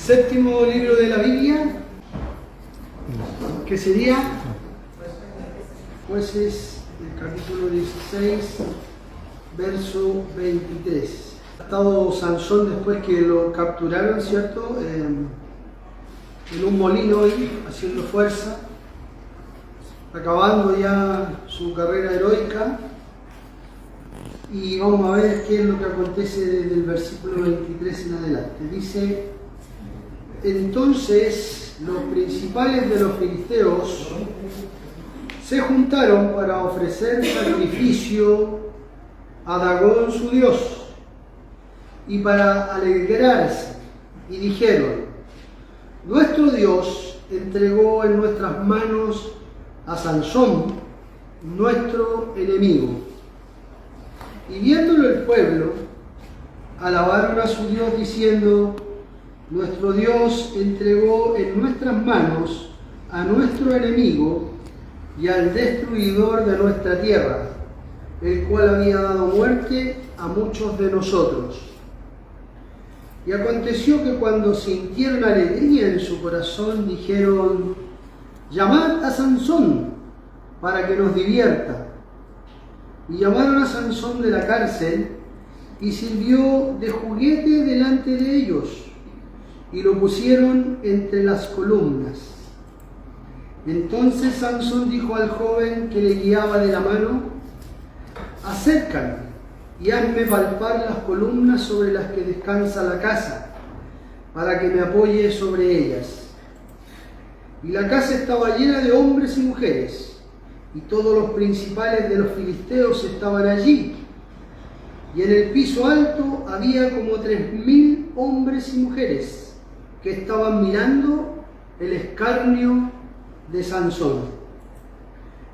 Séptimo libro de la Biblia, que sería Jueces, el capítulo 16, verso 23. Ha estado Sansón después que lo capturaron, ¿cierto? En un molino ahí, haciendo fuerza, acabando ya su carrera heroica. Y vamos a ver qué es lo que acontece desde el versículo 23 en adelante. Dice: entonces los principales de los filisteos se juntaron para ofrecer sacrificio a Dagón su dios y para alegrarse, y dijeron: nuestro Dios entregó en nuestras manos a Sansón, nuestro enemigo. Y viéndolo el pueblo, alabaron a su Dios diciendo: nuestro Dios entregó en nuestras manos a nuestro enemigo y al destruidor de nuestra tierra, el cual había dado muerte a muchos de nosotros. Y aconteció que cuando sintieron alegría en su corazón, dijeron: llamad a Sansón para que nos divierta. Y llamaron a Sansón de la cárcel, y sirvió de juguete delante de ellos, y lo pusieron entre las columnas. Entonces Sansón dijo al joven que le guiaba de la mano: acércame y hazme palpar las columnas sobre las que descansa la casa, para que me apoye sobre ellas. Y la casa estaba llena de hombres y mujeres, y todos los principales de los filisteos estaban allí. Y en el piso alto había como 3.000 hombres y mujeres que estaban mirando el escarnio de Sansón.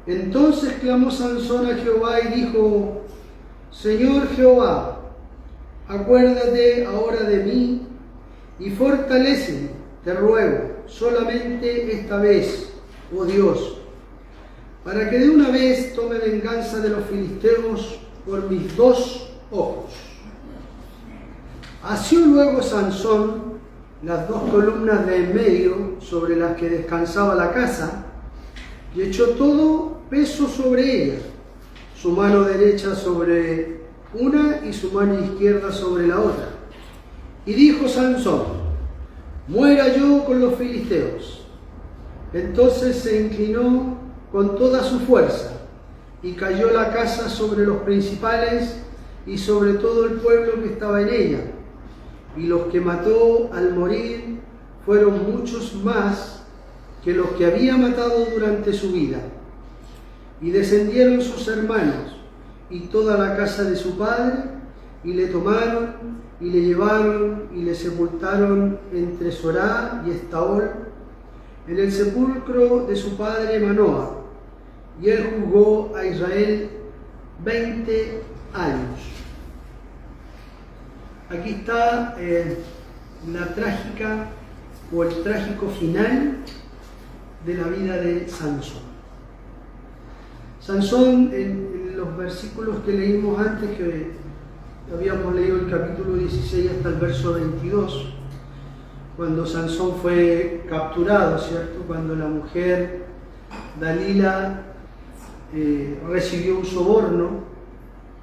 Entonces clamó Sansón a Jehová y dijo: Señor Jehová, acuérdate ahora de mí y fortaléceme, te ruego, solamente esta vez, oh Dios, para que de una vez tome venganza de los filisteos por mis 2 ojos. Asió luego Sansón las 2 columnas de en medio sobre las que descansaba la casa, y echó todo peso sobre ellas, su mano derecha sobre una y su mano izquierda sobre la otra. Y dijo Sansón: muera yo con los filisteos. Entonces se inclinó con toda su fuerza, y cayó la casa sobre los principales y sobre todo el pueblo que estaba en ella. Y los que mató al morir fueron muchos más que los que había matado durante su vida. Y descendieron sus hermanos y toda la casa de su padre, y le tomaron y le llevaron y le sepultaron entre Sorá y Estaol, en el sepulcro de su padre Manoah. Y él juzgó a Israel 20 años. Aquí está la trágica o el trágico final de la vida de Sansón. Sansón, en los versículos que leímos antes, que habíamos leído el capítulo 16 hasta el verso 22, cuando Sansón fue capturado, ¿cierto? Cuando la mujer Dalila recibió un soborno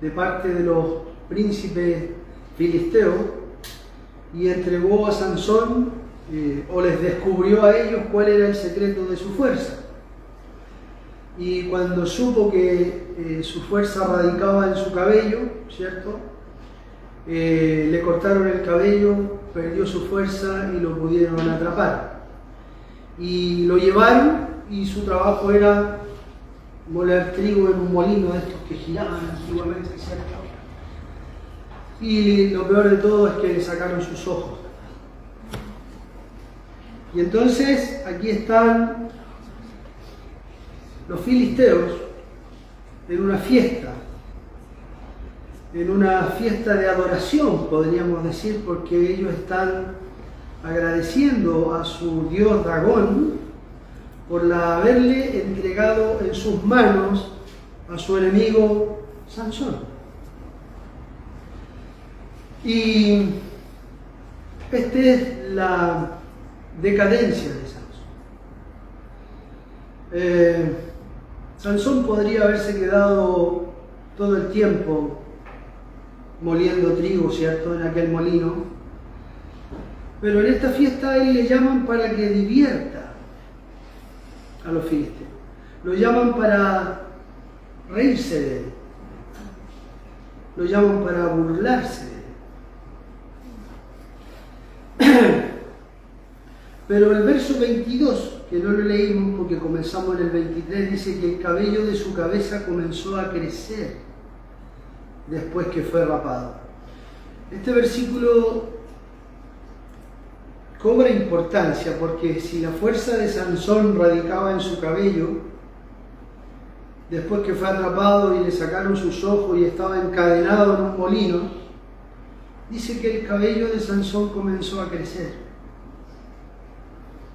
de parte de los príncipes filisteos y entregó a Sansón, o les descubrió a ellos cuál era el secreto de su fuerza. Y cuando supo que su fuerza radicaba en su cabello, ¿cierto? Le cortaron el cabello, perdió su fuerza y lo pudieron atrapar. Y lo llevaron, y su trabajo era moler trigo en un molino de estos que giraban antiguamente, ¿cierto? Y lo peor de todo es que le sacaron sus ojos. Y entonces aquí están los filisteos en una fiesta de adoración, podríamos decir, porque ellos están agradeciendo a su dios Dagón por haberle entregado en sus manos a su enemigo Sansón. Y Esta es la decadencia de Sansón. Sansón podría haberse quedado todo el tiempo moliendo trigo, ¿cierto?, en aquel molino. Pero en esta fiesta a él le llaman para que divierta a los filisteos. Lo llaman para reírse de él. Lo llaman para burlarse de él. Pero el verso 22, que no lo leímos porque comenzamos en el 23, dice que el cabello de su cabeza comenzó a crecer después que fue rapado. Este versículo cobra importancia porque si la fuerza de Sansón radicaba en su cabello, después que fue atrapado y le sacaron sus ojos y estaba encadenado en un molino, dice que el cabello de Sansón comenzó a crecer.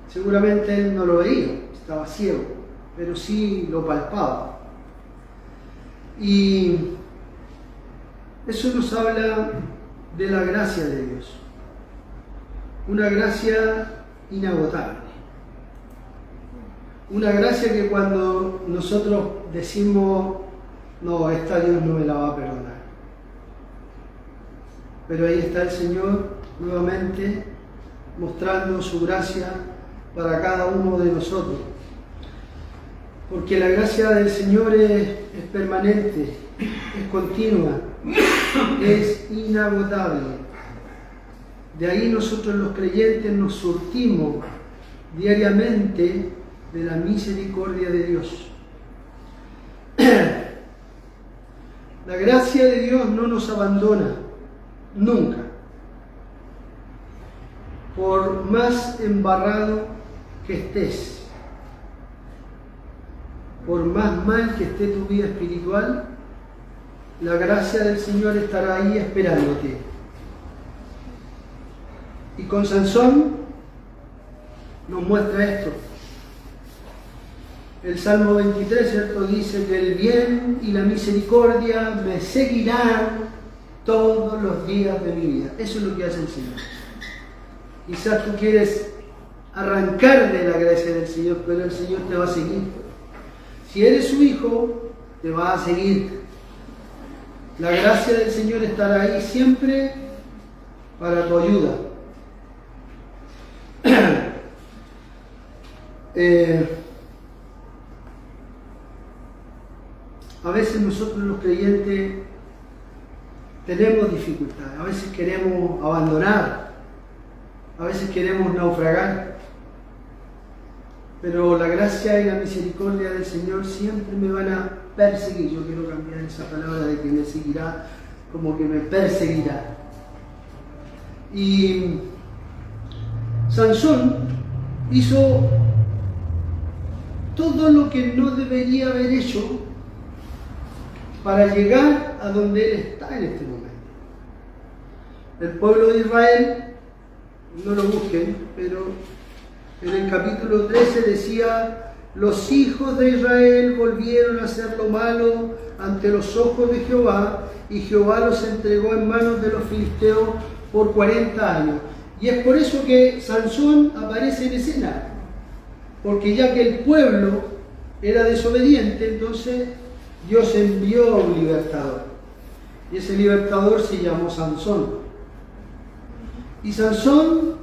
Seguramente él no lo veía, estaba ciego, pero sí lo palpaba. Y eso nos habla de la gracia de Dios. Una gracia inagotable. Una gracia que cuando nosotros decimos, no, esta Dios no me la va a perdonar. Pero ahí está el Señor nuevamente mostrando su gracia para cada uno de nosotros. Porque la gracia del Señor es permanente, es continua, es inagotable. De ahí nosotros los creyentes nos surtimos diariamente de la misericordia de Dios. La gracia de Dios no nos abandona, nunca. Por más embarrado que estés, por más mal que esté tu vida espiritual, la gracia del Señor estará ahí esperándote. Y con Sansón nos muestra esto. El Salmo 23, ¿cierto?, dice que el bien y la misericordia me seguirán todos los días de mi vida. Eso es lo que hace el Señor. Quizás tú quieres arrancar de la gracia del Señor, pero el Señor te va a seguir. Si eres su hijo, te va a seguir. La gracia del Señor estará ahí siempre para tu ayuda. A veces nosotros los creyentes tenemos dificultades, a veces queremos abandonar, a veces queremos naufragar, pero la gracia y la misericordia del Señor siempre me van a perseguir. Yo quiero cambiar esa palabra de que me seguirá como que me perseguirá. Y Sansón hizo todo lo que no debería haber hecho para llegar a donde él está en este momento. El pueblo de Israel, no lo busquen, pero en el capítulo 13 decía: los hijos de Israel volvieron a hacer lo malo ante los ojos de Jehová, y Jehová los entregó en manos de los filisteos por 40 años. Y es por eso que Sansón aparece en escena, porque ya que el pueblo era desobediente, entonces Dios envió a un libertador, y ese libertador se llamó Sansón. Y Sansón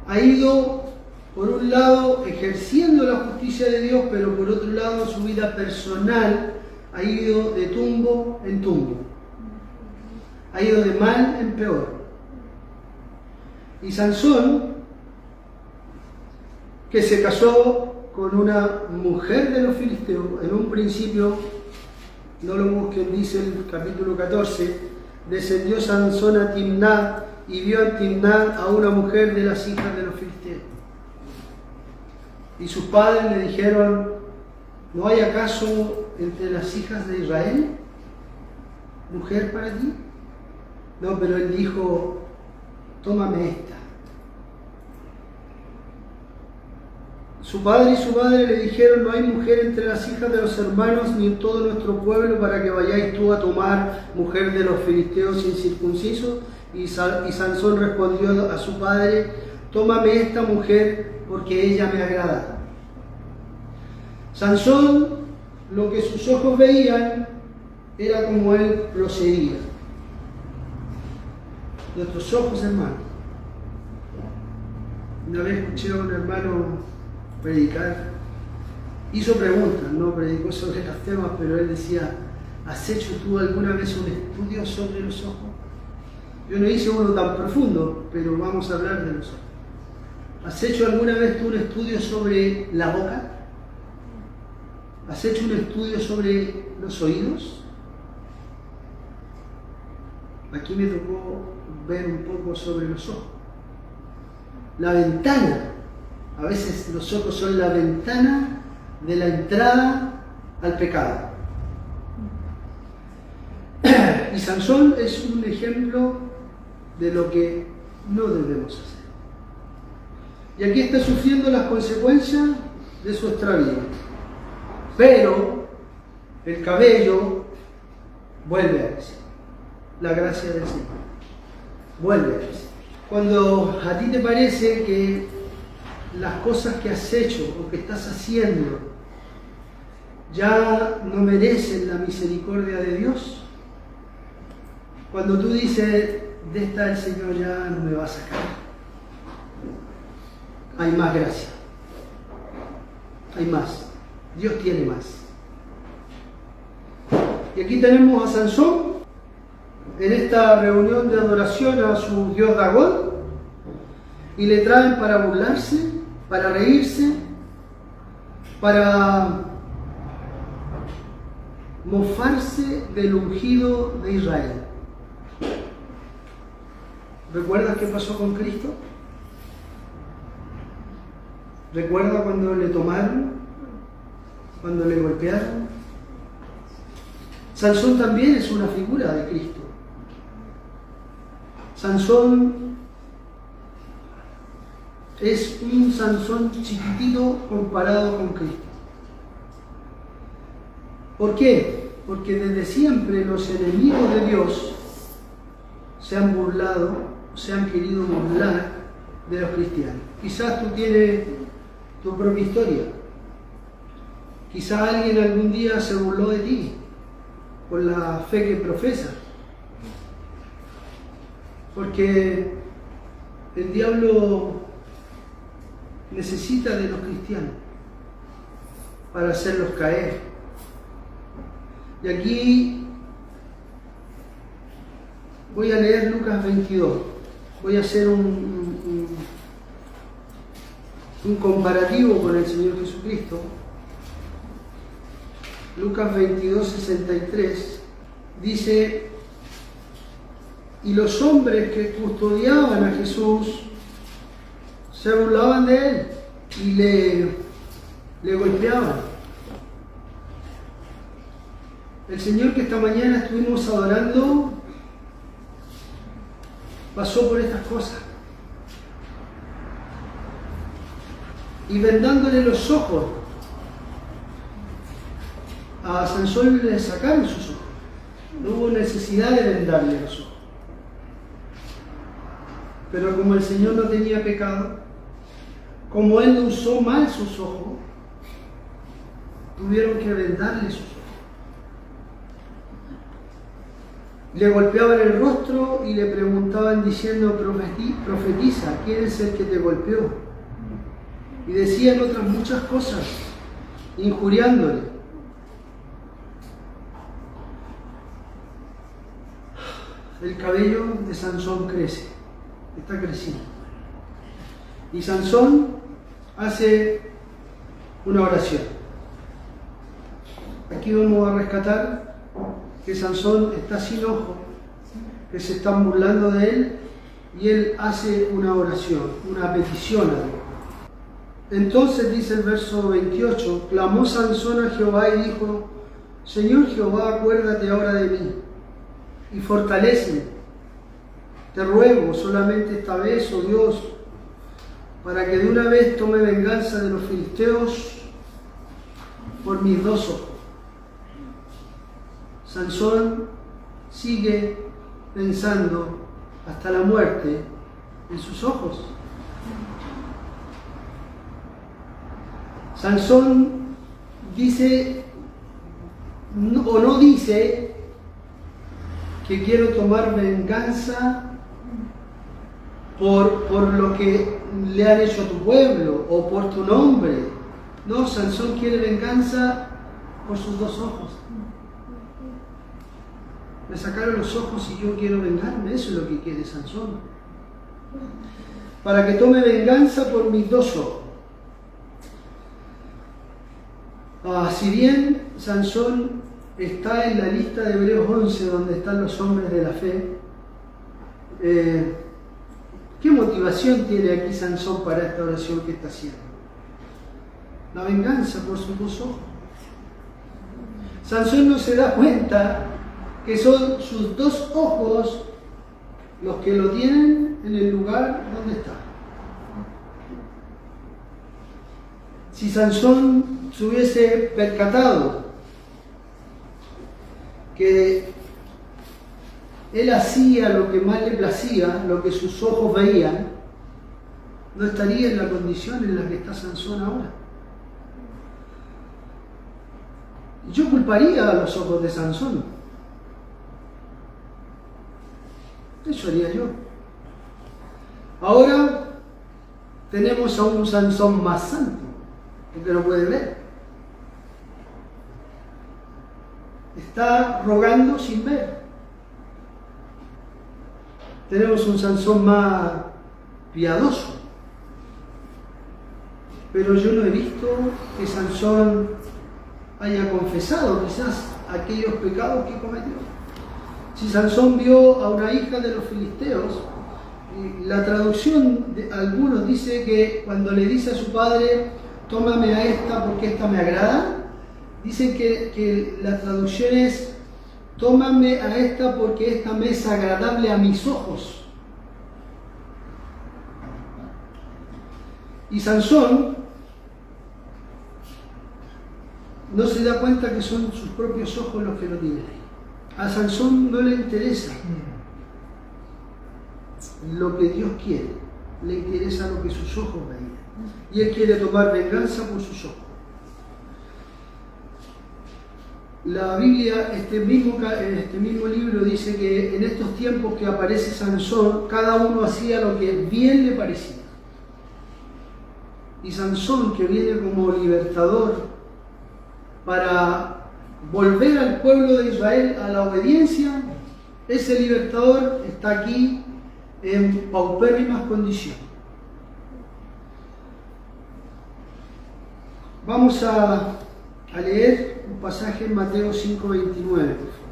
ha ido, por un lado, ejerciendo la justicia de Dios, pero por otro lado, su vida personal ha ido de tumbo en tumbo, ha ido de mal en peor. Y Sansón, que se casó con una mujer de los filisteos, en un principio, no lo busquen, dice el capítulo 14, descendió Sansón a Timnat y vio en Timnat a una mujer de las hijas de los filisteos. Y sus padres le dijeron: ¿no hay acaso entre las hijas de Israel mujer para ti? No, pero él dijo: tómame esta. Su padre y su madre le dijeron: no hay mujer entre las hijas de los hermanos ni en todo nuestro pueblo para que vayáis tú a tomar mujer de los filisteos incircuncisos. Y Sansón respondió a su padre: tómame esta mujer porque ella me agrada. Sansón, lo que sus ojos veían era como él procedía. Nuestros ojos, hermano. Una vez escuché a un hermano predicar, hizo preguntas, no predicó sobre los temas, pero él decía: ¿has hecho tú alguna vez un estudio sobre los ojos? Yo no hice uno tan profundo, pero vamos a hablar de los ojos. ¿Has hecho alguna vez tú un estudio sobre la boca? ¿Has hecho un estudio sobre los oídos? Aquí me tocó ver un poco sobre los ojos. La ventana. A veces los ojos son la ventana de la entrada al pecado. Y Sansón es un ejemplo de lo que no debemos hacer. Y aquí está sufriendo las consecuencias de su extravío. Pero el cabello vuelve a crecer. La gracia del Señor vuelve a crecer. Cuando a ti te parece que las cosas que has hecho o que estás haciendo ya no merecen la misericordia de Dios, cuando tú dices: de esta el Señor ya no me va a sacar, hay más gracia, hay más, Dios tiene más. Y aquí tenemos a Sansón en esta reunión de adoración a su dios Dagón, y le traen para burlarse, para reírse, para mofarse del ungido de Israel. ¿Recuerdas qué pasó con Cristo? ¿Recuerda cuando le tomaron? ¿Cuando le golpearon? Sansón también es una figura de Cristo. Sansón es un Sansón chiquitito comparado con Cristo. ¿Por qué? Porque desde siempre los enemigos de Dios se han burlado, se han querido burlar de los cristianos. Quizás tú tienes tu propia historia. Quizás alguien algún día se burló de ti por la fe que profesas. Porque el diablo necesita de los cristianos para hacerlos caer. Y aquí voy a leer Lucas 22. Voy a hacer un comparativo con el Señor Jesucristo. Lucas 22, 63 dice: y los hombres que custodiaban a Jesús se burlaban de él y le golpeaban. El Señor que esta mañana estuvimos adorando pasó por estas cosas. Y vendándole los ojos, a Sansón le sacaron sus ojos. No hubo necesidad de vendarle los ojos. Pero como el Señor no tenía pecado, como Él no usó mal sus ojos, tuvieron que vendarle sus ojos. Le golpeaban el rostro y le preguntaban diciendo: profetiza, ¿quién es el que te golpeó? Y decían otras muchas cosas, injuriándole. El cabello de Sansón crece, está creciendo. Y Sansón hace una oración. Aquí vamos a rescatar que Sansón está sin ojo, que se están burlando de él, y él hace una oración, una petición a Dios. Entonces dice el verso 28, clamó Sansón a Jehová y dijo: Señor Jehová, acuérdate ahora de mí y fortaléceme. Te ruego solamente esta vez, oh Dios, para que de una vez tome venganza de los filisteos por mis dos ojos. Sansón sigue pensando hasta la muerte en sus ojos. Sansón dice, o no dice, que quiero tomar venganza por lo que le han hecho a tu pueblo o por tu nombre. No, Sansón quiere venganza por sus dos ojos. Me sacaron los ojos y yo quiero vengarme, eso es lo que quiere Sansón. Para que tome venganza por mis dos ojos. Si bien Sansón está en la lista de Hebreos 11, donde están los hombres de la fe, ¿qué motivación tiene aquí Sansón para esta oración que está haciendo? La venganza por sus dos ojos. Sansón no se da cuenta que son sus dos ojos los que lo tienen en el lugar donde está. Si Sansón se hubiese percatado que él hacía lo que más le placía, lo que sus ojos veían, no estaría en la condición en la que está Sansón ahora. Yo culparía a los ojos de Sansón. Eso haría yo. Ahora tenemos a un Sansón más santo, porque lo puede ver. Está rogando sin ver. Tenemos un Sansón más piadoso. Pero yo no he visto que Sansón haya confesado quizás aquellos pecados que cometió. Si Sansón vio a una hija de los filisteos, la traducción de algunos dice que cuando le dice a su padre, tómame a esta porque esta me agrada, dicen que la traducción es, tómame a esta porque esta me es agradable a mis ojos. Y Sansón no se da cuenta que son sus propios ojos los que lo tienen ahí. A Sansón no le interesa lo que Dios quiere, le interesa lo que sus ojos veían. Y él quiere tomar venganza por sus ojos. La Biblia, este mismo libro dice que en estos tiempos que aparece Sansón, cada uno hacía lo que bien le parecía. Y Sansón, que viene como libertador para volver al pueblo de Israel a la obediencia, ese libertador está aquí en paupérrimas condiciones. Vamos a leer un pasaje en Mateo 5:29, por favor.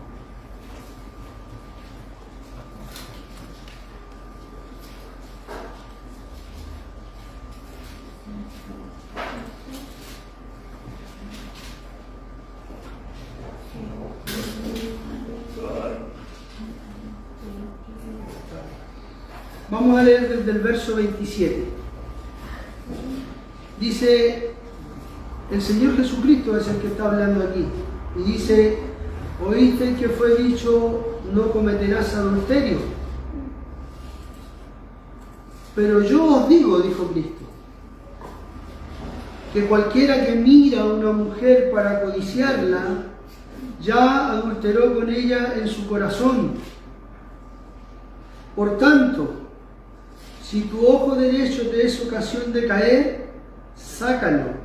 Vamos a leer desde el verso 27. Dice, el Señor Jesucristo es el que está hablando aquí. Y dice, oíste que fue dicho, no cometerás adulterio. Pero yo os digo, dijo Cristo, que cualquiera que mira a una mujer para codiciarla, ya adulteró con ella en su corazón. Por tanto, si tu ojo derecho te es ocasión de caer, sácalo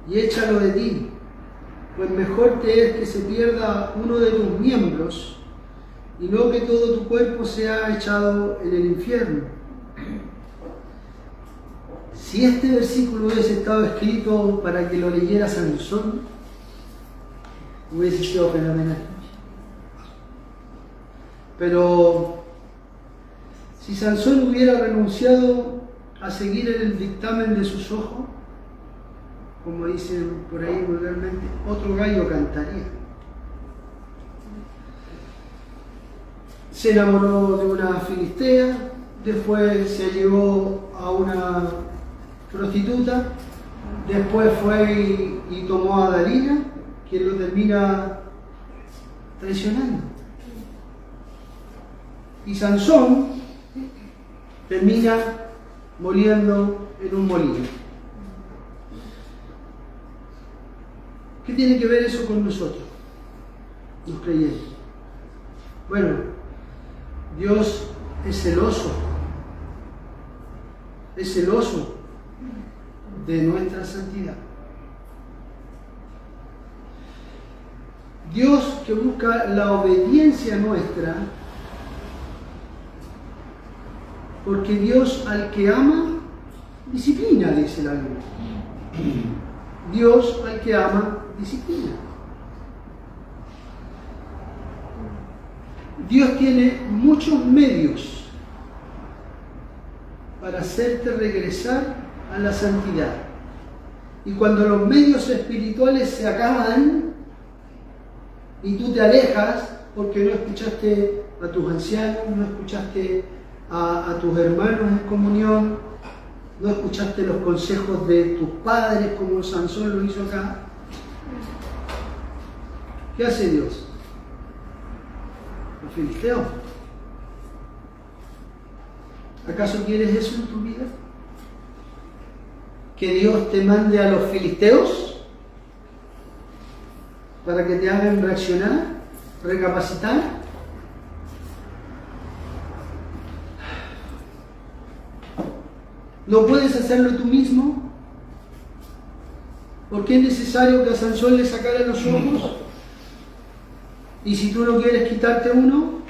y échalo de ti, pues mejor te es que se pierda uno de tus miembros y no que todo tu cuerpo sea echado en el infierno. Si este versículo hubiese estado escrito para que lo leyera Sansón, hubiese sido fenomenal. Pero si Sansón hubiera renunciado a seguir en el dictamen de sus ojos, como dicen por ahí vulgarmente, otro gallo cantaría. Se enamoró de una filistea, después se llevó a una prostituta, después fue y tomó a Dalila, quien lo termina traicionando. Y Sansón termina moliendo en un molino. ¿Qué tiene que ver eso con nosotros, los creyentes? Bueno, Dios es celoso de nuestra santidad. Dios que busca la obediencia nuestra, porque Dios al que ama, disciplina, dice la Biblia. Dios al que ama, disciplina. Dios tiene muchos medios para hacerte regresar a la santidad. Y cuando los medios espirituales se acaban y tú te alejas porque no escuchaste a tus ancianos, no escuchaste a tus hermanos en comunión, no escuchaste los consejos de tus padres como Sansón lo hizo acá, ¿qué hace Dios? Los filisteos. ¿Acaso quieres eso en tu vida? ¿Que Dios te mande a los filisteos para que te hagan reaccionar, recapacitar? ¿No puedes hacerlo tú mismo? ¿Por qué es necesario que a Sansón le sacara los ojos? Y si tú no quieres quitarte uno,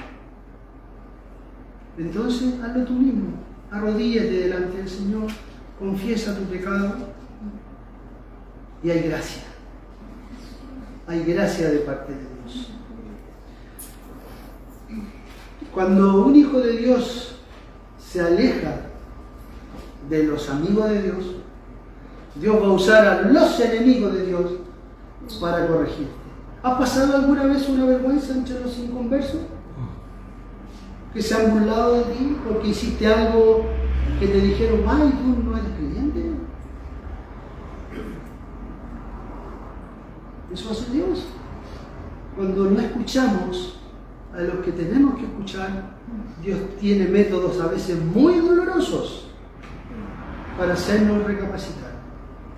entonces hazlo tú mismo. Arrodíllate delante del Señor, confiesa tu pecado y hay gracia. Hay gracia de parte de Dios. Cuando un hijo de Dios se aleja de los amigos de Dios, Dios va a usar a los enemigos de Dios para corregirte. ¿Has pasado alguna vez una vergüenza entre los inconversos? ¿Que se han burlado de ti porque hiciste algo que te dijeron, ay, tú no eres creyente? Eso hace Dios. Cuando no escuchamos a los que tenemos que escuchar, Dios tiene métodos a veces muy dolorosos para hacernos recapacitar.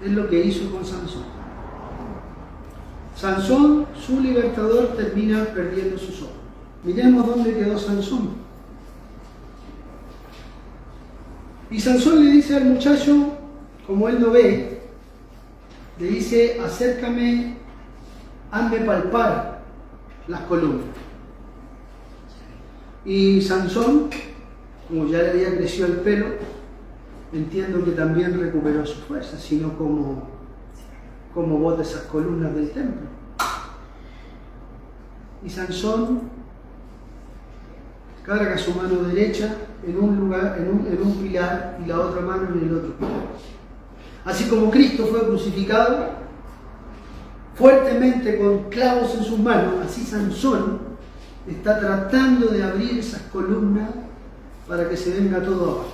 Es lo que hizo con Sansón. Sansón, su libertador, termina perdiendo sus ojos. Miremos dónde quedó Sansón. Y Sansón le dice al muchacho, como él no ve, le dice, acércame, hazme palpar las columnas. Y Sansón, como ya le había crecido el pelo, entiendo que también recuperó su fuerza, sino como bota esas columnas del templo. Y Sansón carga su mano derecha en un lugar, en un pilar, y la otra mano en el otro pilar. Así como Cristo fue crucificado fuertemente con clavos en sus manos, así Sansón está tratando de abrir esas columnas para que se venga todo abajo.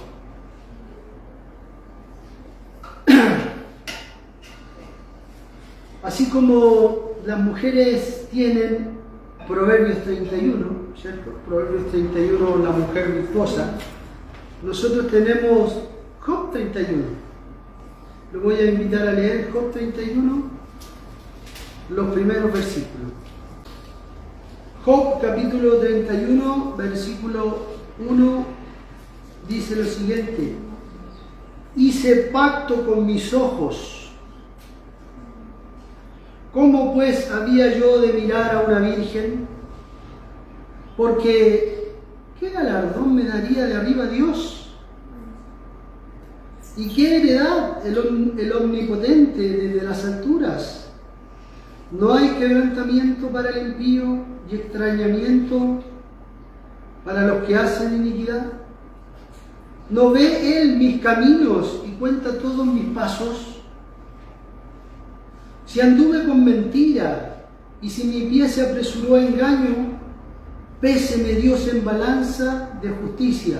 Así como las mujeres tienen Proverbios 31, ¿cierto? Proverbios 31, la mujer virtuosa. Nosotros tenemos Job 31. Lo voy a invitar a leer Job 31, los primeros versículos. Job capítulo 31, versículo 1, dice lo siguiente: hice pacto con mis ojos. ¿Cómo pues había yo de mirar a una virgen? Porque ¿qué galardón me daría de arriba Dios? ¿Y qué heredad el omnipotente desde las alturas? No hay quebrantamiento para el impío y extrañamiento para los que hacen iniquidad. ¿No ve él mis caminos y cuenta todos mis pasos? Si anduve con mentira y si mi pie se apresuró a engaño, péseme Dios en balanza de justicia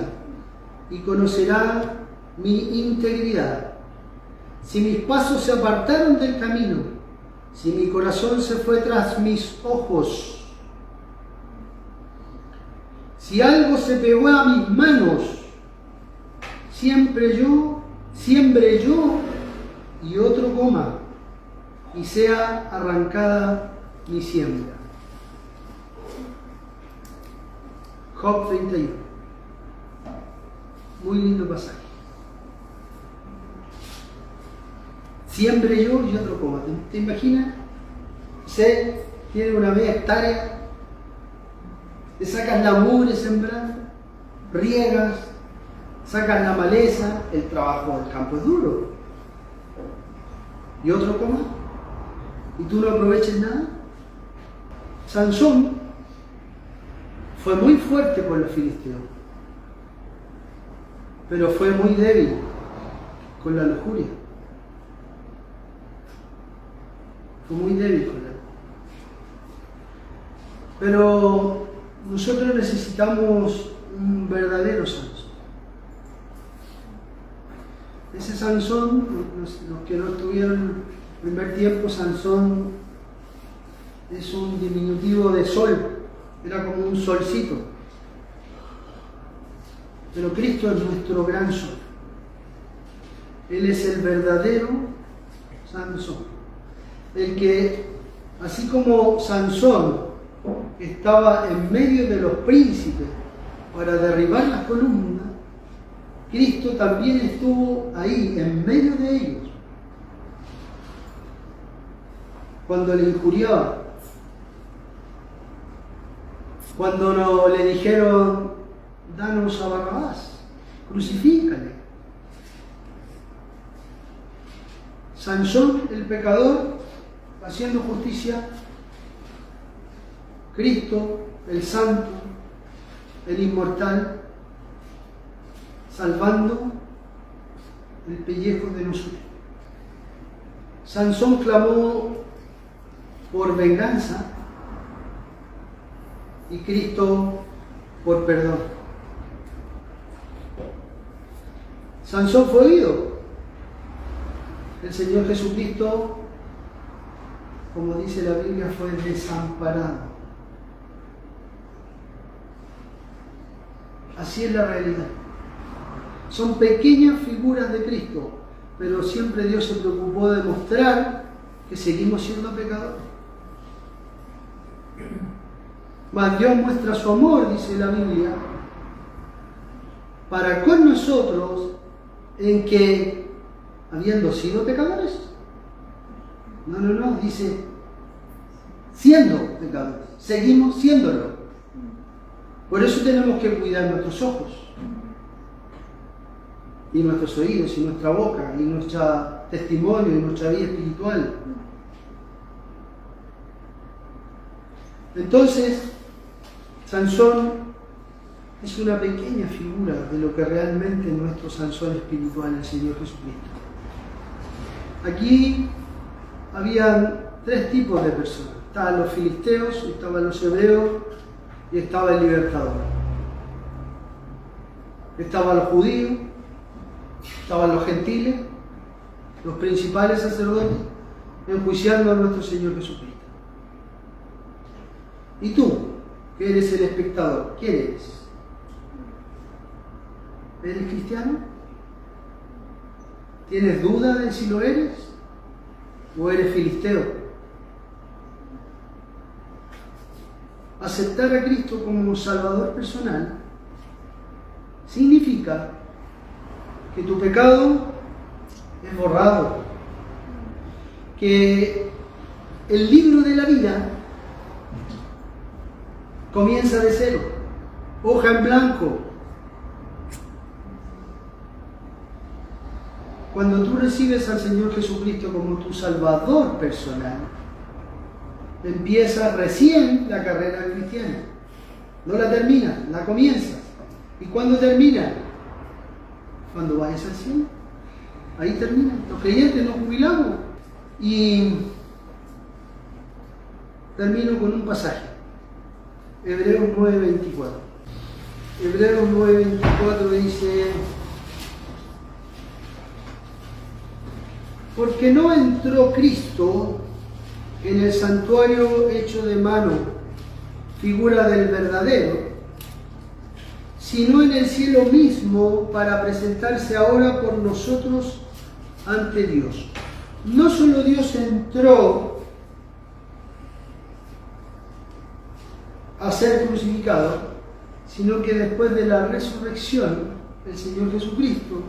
y conocerá mi integridad. Si mis pasos se apartaron del camino, si mi corazón se fue tras mis ojos, Si algo se pegó a mis manos, siembre yo y otro coma, y sea arrancada mi siembra. Job 31. Muy lindo pasaje. Siembre yo y otro coma. ¿Te imaginas? Se tiene una media hectárea, le sacas la mugre sembrando, riegas, sacas la maleza, el trabajo del campo es duro. ¿Y otro coma? ¿Y tú no aproveches nada? Sansón fue muy fuerte con los filisteos, pero fue muy débil con la lujuria. Fue muy débil con la lujuria. Pero nosotros necesitamos un verdadero Sansón. Ese Sansón, los que no estuvieron el primer tiempo, Sansón es un diminutivo de sol, era como un solcito. Pero Cristo es nuestro gran sol. Él es el verdadero Sansón. El que, así como Sansón estaba en medio de los príncipes para derribar las columnas, Cristo también estuvo ahí, en medio de ellos. Cuando le injuriaban, cuando no le dijeron, danos a Barrabás, crucifícale. Sansón, el pecador, haciendo justicia. Cristo, el santo, el inmortal, salvando el pellejo de nosotros. Sansón clamó por venganza y Cristo por perdón. Sansón fue oído. El Señor Jesucristo, como dice la Biblia, fue desamparado. Así es la realidad. Son pequeñas figuras de Cristo, pero siempre Dios se preocupó de mostrar que seguimos siendo pecadores. Mas Dios muestra su amor, dice la Biblia, para con nosotros, en que, habiendo sido pecadores, no, dice, siendo pecadores, seguimos siéndolo. Por eso tenemos que cuidar nuestros ojos, y nuestros oídos, y nuestra boca, y nuestro testimonio, y nuestra vida espiritual. Entonces, Sansón es una pequeña figura de lo que realmente es nuestro Sansón espiritual, el Señor Jesucristo. Aquí habían tres tipos de personas. Estaban los filisteos, estaban los hebreos y estaba el libertador. Estaban los judíos, estaban los gentiles, los principales sacerdotes, enjuiciando a nuestro Señor Jesucristo. ¿Y tú, que eres el espectador, quién eres? ¿Eres cristiano? ¿Tienes duda de si lo eres? ¿O eres filisteo? Aceptar a Cristo como Salvador personal significa que tu pecado es borrado, que el libro de la vida comienza de cero, hoja en blanco. Cuando tú recibes al Señor Jesucristo como tu Salvador personal, empiezas recién la carrera cristiana. No la terminas, la comienzas. ¿Y cuándo termina? Cuando vayas al cielo. Ahí termina. Los creyentes nos jubilamos. Y termino con un pasaje. Hebreos 9:24. Hebreos 9:24 dice: porque no entró Cristo en el santuario hecho de mano, figura del verdadero, sino en el cielo mismo para presentarse ahora por nosotros ante Dios. No solo Dios entró a ser crucificado, sino que después de la resurrección, el Señor Jesucristo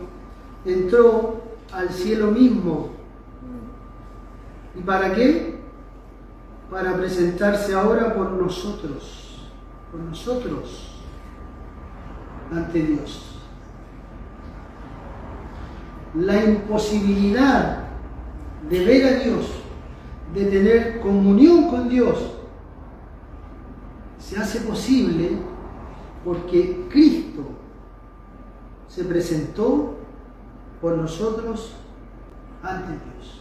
entró al cielo mismo. ¿Y para qué? Para presentarse ahora por nosotros ante Dios. La imposibilidad de ver a Dios, de tener comunión con Dios, se hace posible porque Cristo se presentó por nosotros ante Dios.